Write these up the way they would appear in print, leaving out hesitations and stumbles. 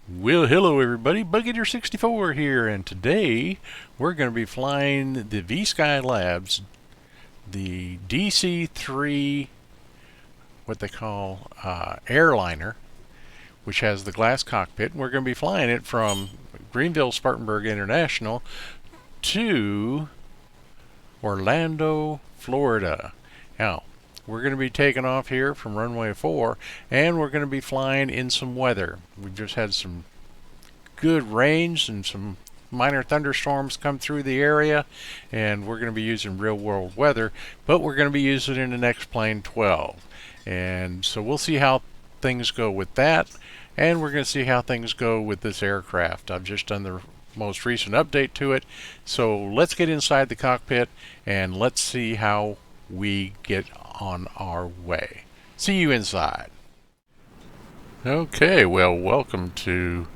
Well, hello everybody, BugEater64 here, and today we're going to be flying the VSkyLabs, the DC-3, what they call Airliner, which has the glass cockpit. We're going to be flying it from Greenville Spartanburg International to Orlando, Florida. Now, we're going to be taking off here from runway 4, and we're going to be flying in some weather. We've just had some good rains and some minor thunderstorms come through the area, and we're going to be using real world weather, but we're going to be using it in an X-Plane12. And so we'll see how things go with that, and we're going to see how things go with this aircraft. I've just done the most recent update to it, so let's get inside the cockpit and let's see how we get on our way. See you inside. Okay, well, welcome to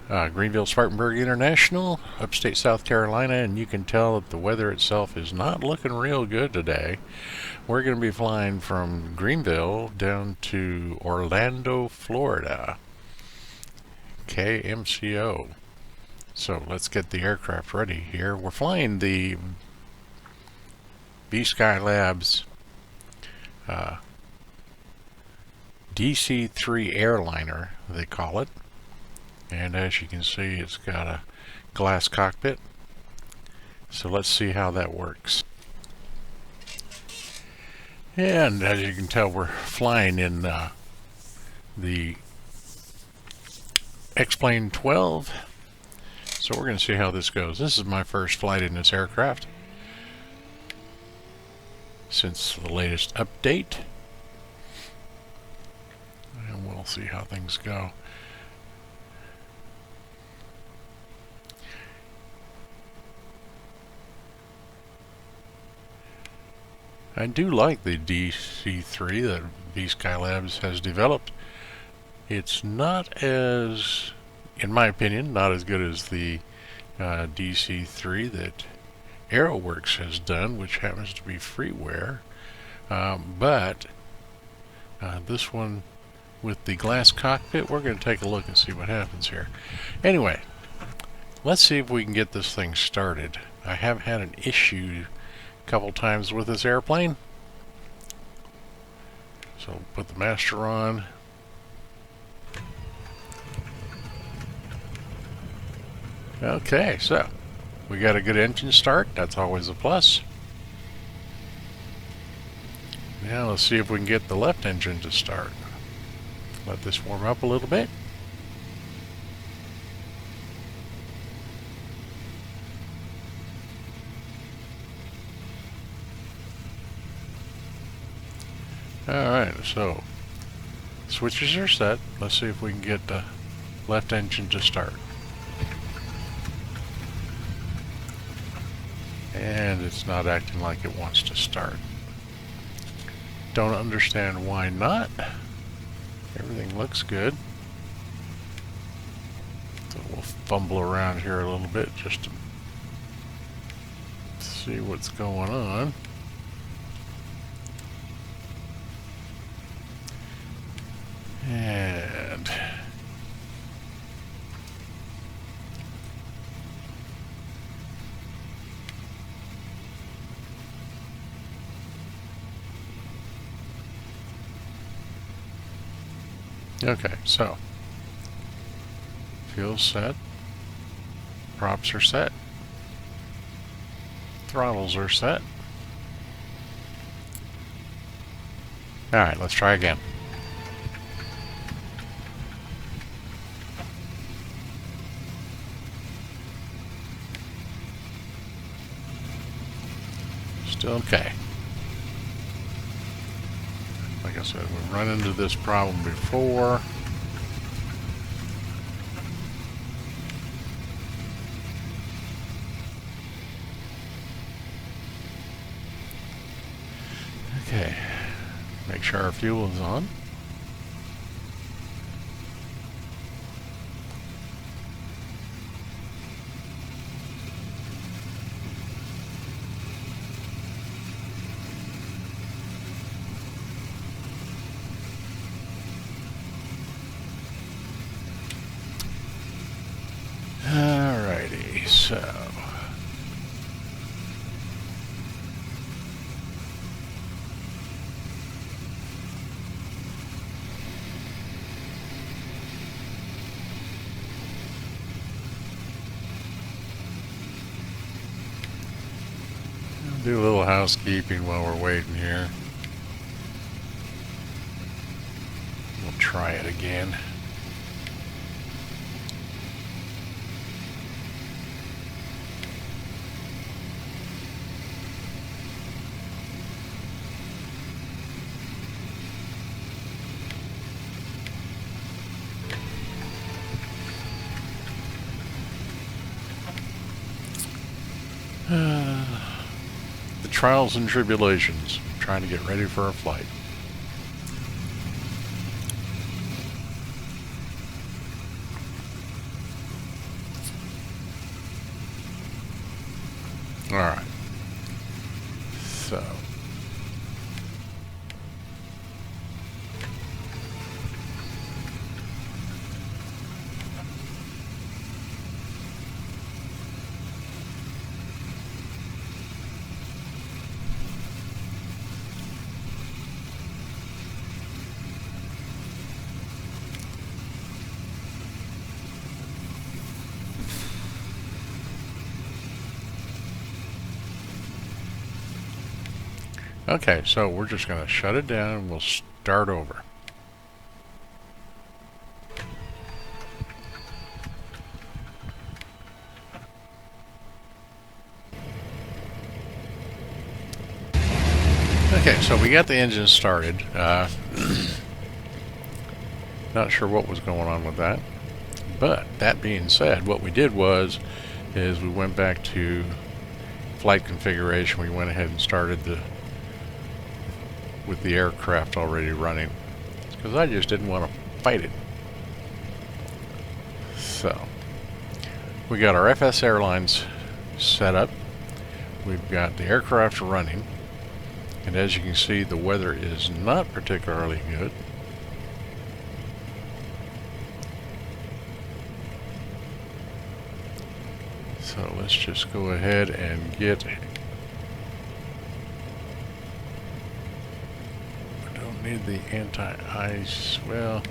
Greenville Spartanburg International, upstate South Carolina, and you can tell that the weather itself is not looking real good today. We're going to be flying from Greenville down to Orlando, Florida, KMCO. So let's get the aircraft ready here. We're flying the VSkyLabs DC-3 Airliner, they call it. And as you can see, it's got a glass cockpit. So let's see how that works. And as you can tell, we're flying in the X-Plane12. So we're going to see how this goes. This is my first flight in this aircraft since the latest update. And we'll see how things go. I do like the DC-3 that VSkyLabs has developed. It's not as, in my opinion, not as good as the DC-3 that AeroWorks has done, which happens to be freeware. But this one with the glass cockpit, we're going to take a look and see what happens here. Anyway, let's see if we can get this thing started. I have had an issue couple times with this airplane. So put the master on. Okay, so we got a good engine start. That's always a plus. Now let's see if we can get the left engine to start. Let this warm up a little bit. Alright, so switches are set. Let's see if we can get the left engine to start. And it's not acting like it wants to start. Don't understand why not. Everything looks good. So we'll fumble around here a little bit just to see what's going on. And okay, so fuel's set, props are set, throttles are set. Alright, let's try again. Still okay. Like I said, we've run into this problem before. Okay, make sure our fuel is on. So do a little housekeeping while we're waiting here. We'll try it again. The trials and tribulations, trying to get ready for a flight. All right. So okay, so we're just going to shut it down and we'll start over. Okay, so we got the engine started. Not sure what was going on with that. But that being said, what we did is we went back to flight configuration. We went ahead and started with the aircraft already running, because I just didn't want to fight it. So we got our FS Airlines set up. We've got the aircraft running, and as you can see, the weather is not particularly good. So let's just go ahead and get, we don't need the anti-ice, well,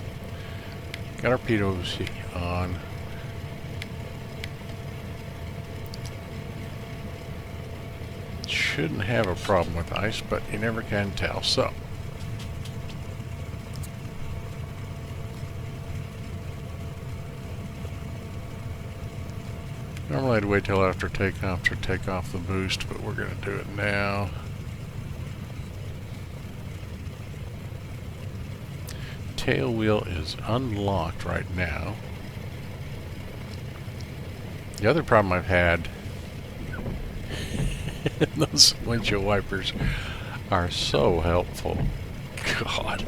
got our pitos on. Shouldn't have a problem with ice, but you never can tell. So normally I'd wait till after takeoff to take off the boost, but we're going to do it now. Tail wheel is unlocked right now. The other problem I've had, those windshield wipers are so helpful. God.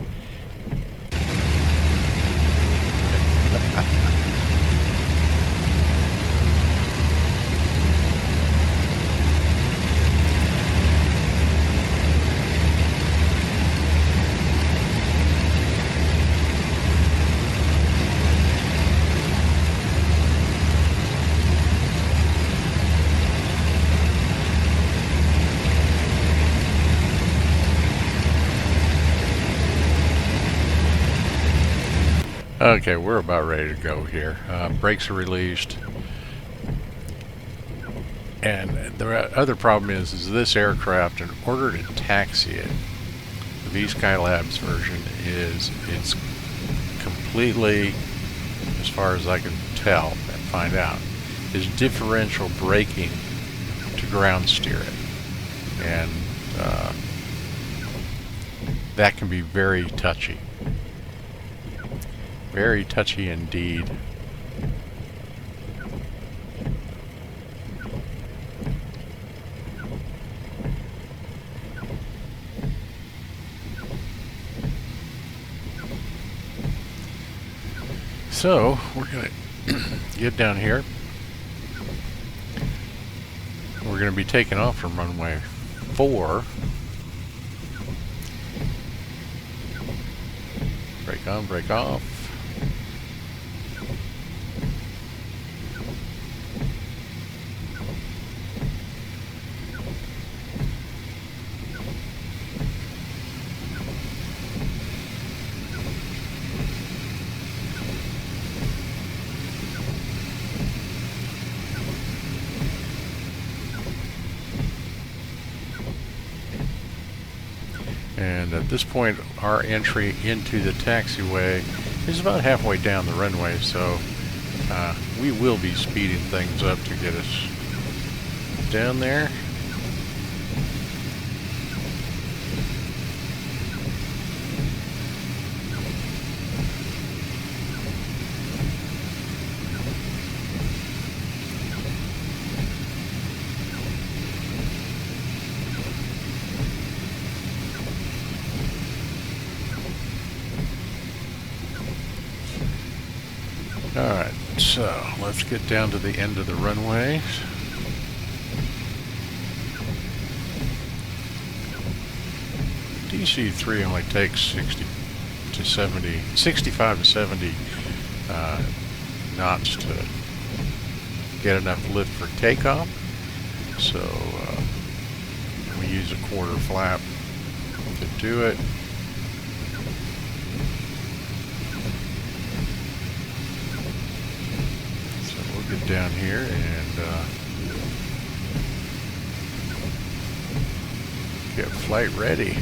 Okay, we're about ready to go here. Brakes are released. And the other problem is this aircraft, in order to taxi it, the VSkyLabs version it's completely, as far as I can tell and find out, is differential braking to ground steer it. And that can be very touchy. Very touchy indeed. So we're going to get down here. We're going to be taking off from runway 4. Brake on, brake off. And at this point, our entry into the taxiway is about halfway down the runway, so we will be speeding things up to get us down there. Alright, so let's get down to the end of the runway. DC-3 only takes 65 to 70 knots to get enough lift for takeoff. So we use a quarter flap to do it. Get down here and get flight ready.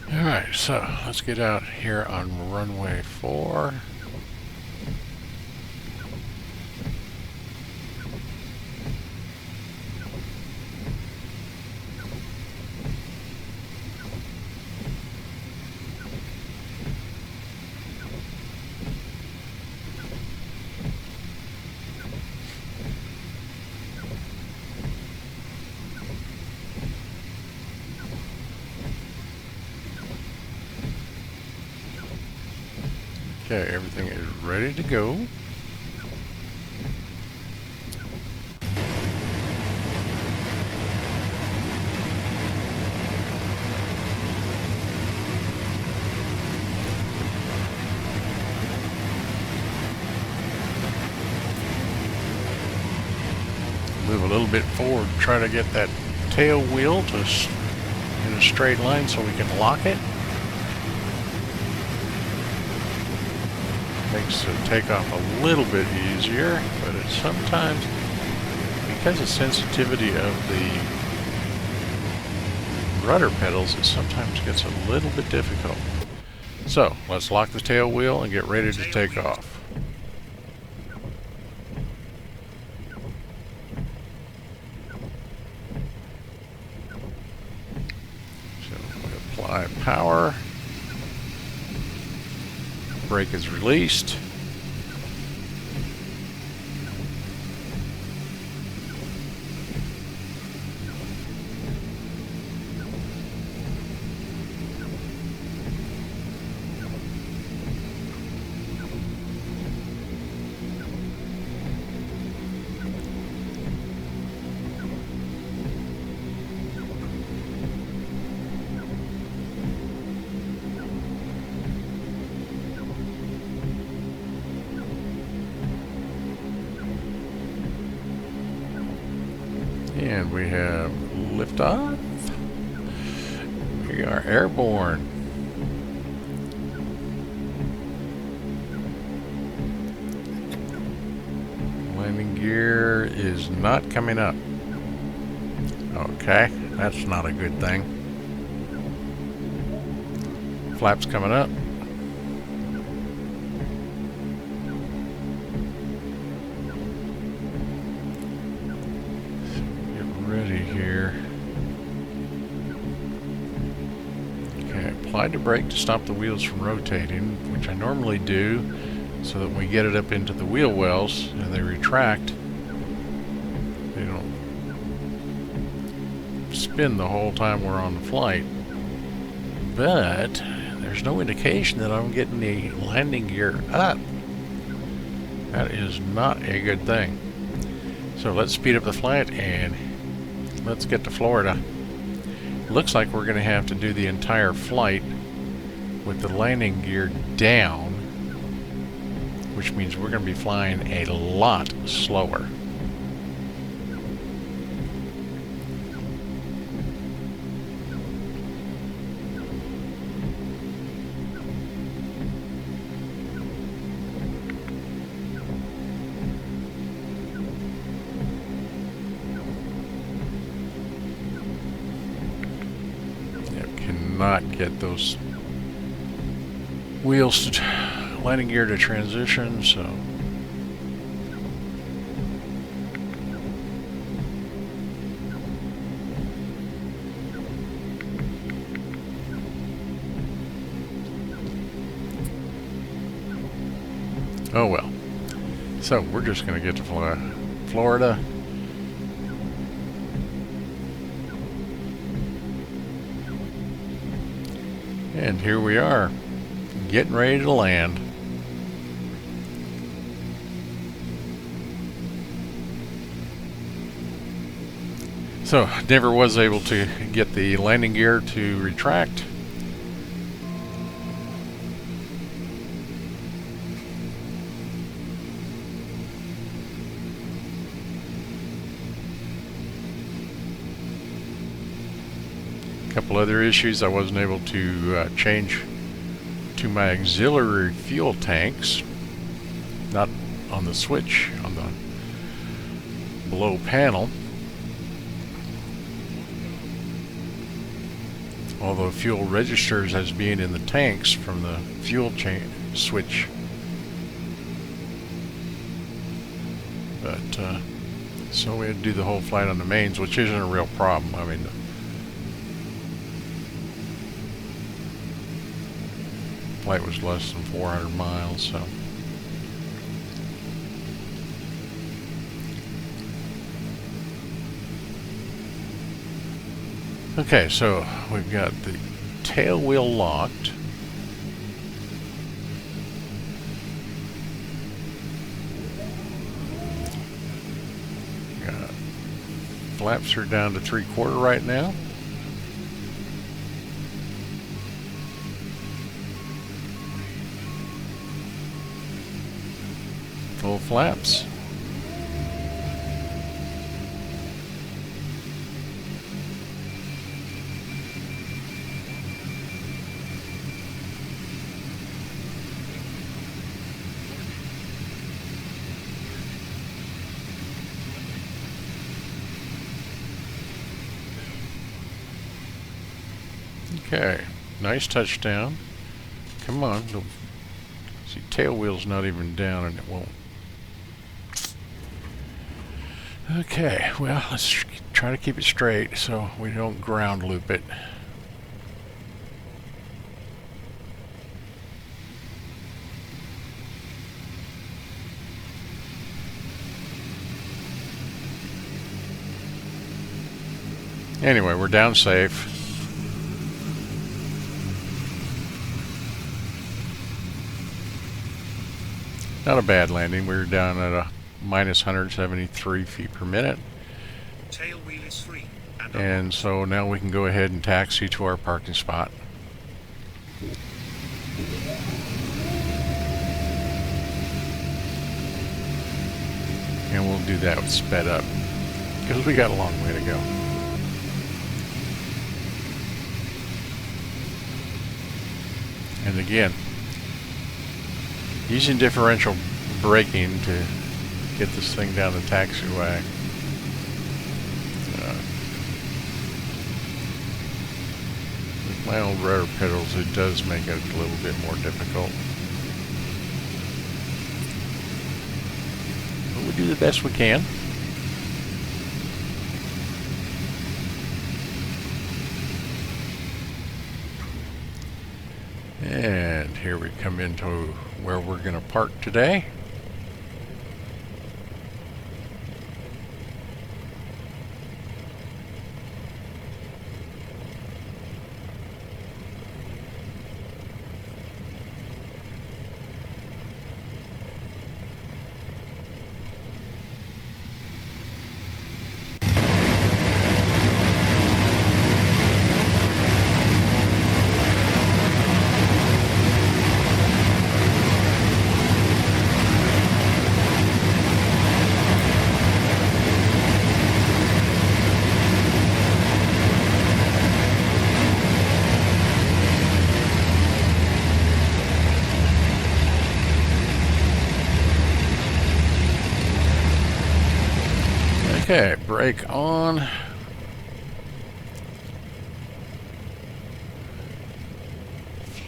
Alright, so let's get out here on runway 4. Okay, everything is ready to go. Move a little bit forward, try to get that tail wheel to in a straight line so we can lock it. Makes the takeoff a little bit easier, but it's sometimes, because of sensitivity of the rudder pedals, it sometimes gets a little bit difficult. So let's lock the tail wheel and get ready to take off. So we apply power. Brake is released. And we have liftoff. We are airborne. Landing gear is not coming up. Okay, that's not a good thing. Flaps coming up. Ready here. Okay, tried to brake to stop the wheels from rotating, which I normally do, so that when we get it up into the wheel wells and they retract, they don't spin the whole time we're on the flight. But there's no indication that I'm getting the landing gear up. That is not a good thing. So let's speed up the flight and let's get to Florida. Looks like we're going to have to do the entire flight with the landing gear down, which means we're going to be flying a lot slower. Not get those wheels to landing gear to transition, so oh well. So we're just going to get to Florida. And here we are, getting ready to land. So, never was able to get the landing gear to retract. Couple other issues. I wasn't able to change to my auxiliary fuel tanks, not on the switch on the below panel, although fuel registers as being in the tanks from the fuel switch. But so we had to do the whole flight on the mains, which isn't a real problem. I mean, flight was less than 400 miles, so okay, so we've got the tail wheel locked. Flaps are down to 3/4 right now. Full flaps. Okay, nice touchdown. Come on. See, tail wheel's not even down and it won't. Okay, well, let's try to keep it straight so we don't ground loop it. Anyway, we're down safe. Not a bad landing. We were down at a minus 173 feet per minute. Tail wheel is free. And so now we can go ahead and taxi to our parking spot. And we'll do that with sped up, because we got a long way to go. And again, using differential braking to get this thing down the taxiway. With my old rudder pedals, it does make it a little bit more difficult. But we do the best we can. come into where we're going to park today. Okay, brake on.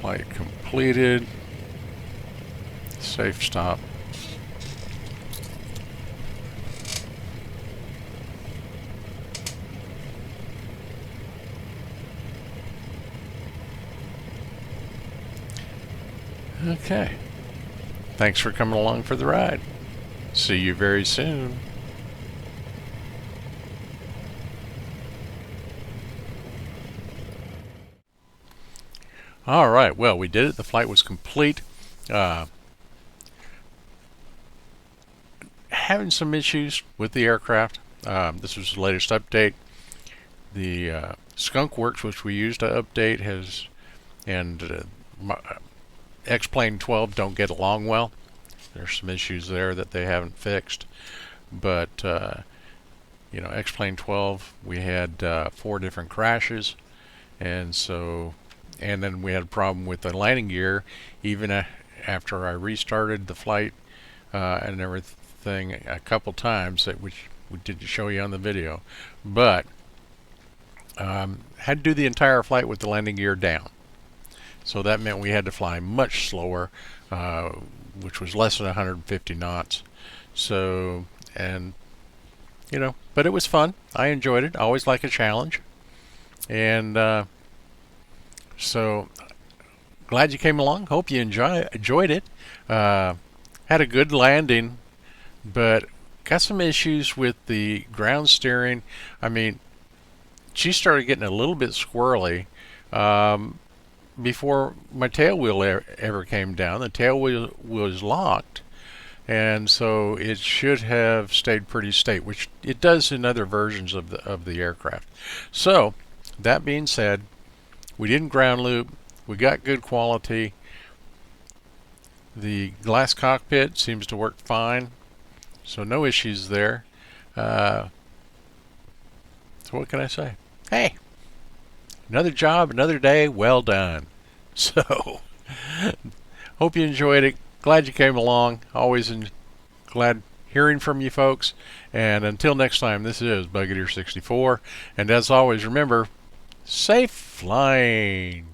Flight completed. Safe stop. Okay. Thanks for coming along for the ride. See you very soon. All right, well, we did it. The flight was complete. Having some issues with the aircraft. This was the latest update. The Skunk Works, which we used to update, and X-Plane12 don't get along well. There's some issues there that they haven't fixed. But, you know, X-Plane12, we had 4 different crashes. And then we had a problem with the landing gear, even after I restarted the flight and everything a couple times, which we didn't show you on the video. But had to do the entire flight with the landing gear down. So that meant we had to fly much slower, which was less than 150 knots. So, and, you know, but it was fun. I enjoyed it. I always like a challenge. And so glad you came along. Hope you enjoyed it. Had a good landing, but got some issues with the ground steering. I mean, she started getting a little bit squirrely before my tail wheel ever came down. The tail wheel was locked, and so it should have stayed pretty straight, which it does in other versions of the aircraft. So that being said, we didn't ground loop. We got good quality. The glass cockpit seems to work fine, so no issues there. So what can I say? Hey, another job, another day, well done. So, hope you enjoyed it. Glad you came along. Always glad hearing from you folks. And until next time, this is Bugadeer 64. And as always, remember, safe flying.